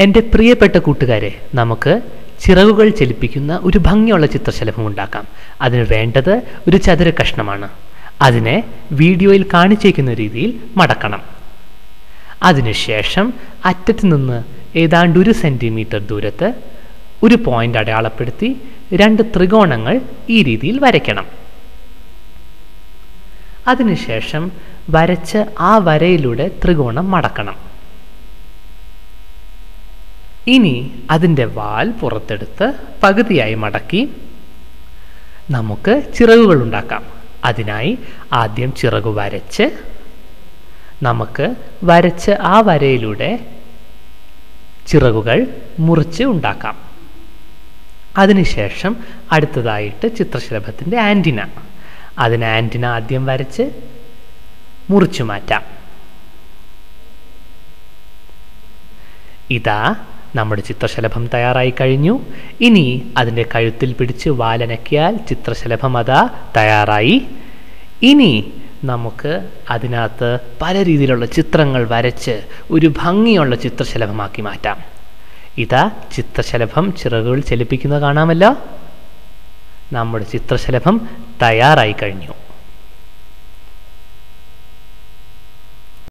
എൻ്റെ പ്രിയപ്പെട്ട കൂട്ടുകാരെ, നമുക്ക് ചിറകുകൾ ചലിപ്പിക്കുന്ന ഒരു ഭംഗിയുള്ള ചിത്രശലഭം ഉണ്ടാക്കാം. അതിന് വേണ്ടത് ഒരു ചതുര കഷ്ണമാണ്. അതിനെ വീഡിയോയിൽ കാണിച്ചിരിക്കുന്ന രീതിയിൽ മടക്കണം. അതിനുശേഷം അറ്റത്ത് നിന്ന് ഏതാണ്ട് 1 സെൻറ്റിമീറ്റർ ദൂരത്ത് ഒരു പോയിന്റ് അടയാളപ്പെടുത്തി 2 ത്രികോണങ്ങൾ ഈ രീതിയിൽ വരയ്ക്കണം. അതിനുശേഷം വരച്ച് ആ വരയിലൂടെ ത്രികോണം മടക്കണം. ഇനി അതിൻ്റെ വാൽ പുറത്തെടുത്ത് പകുതിയായി മടക്കി നമുക്ക് ചിറകുകൾ ഉണ്ടാക്കാം. അതിനായി ആദ്യം ചിറകു വരച്ച് നമുക്ക് വരച്ച് ആ വരയിലൂടെ ചിറകുകൾ മുറിച്ച് ഉണ്ടാക്കാം. അതിനുശേഷം അടുത്തതായിട്ട് ചിത്രശലഭത്തിൻ്റെ ആൻറ്റിന. അതിന് ആൻറ്റിന ആദ്യം വരച്ച് മുറിച്ചു മാറ്റാം. ഇതാ നമ്മുടെ ചിത്രശലഭം തയ്യാറായി കഴിഞ്ഞു. ഇനി അതിൻ്റെ കഴുത്തിൽ പിടിച്ച് വാലനക്കിയാൽ ചിത്രശലഭം അതാ തയ്യാറായി. ഇനി നമുക്ക് അതിനകത്ത് പല രീതിയിലുള്ള ചിത്രങ്ങൾ വരച്ച് ഒരു ഭംഗിയുള്ള ചിത്രശലഭമാക്കി മാറ്റാം. ഇതാ ചിത്രശലഭം ചിറകുകൾ ചലിപ്പിക്കുന്നത് കാണാമല്ലോ. നമ്മുടെ ചിത്രശലഭം തയ്യാറായി കഴിഞ്ഞു.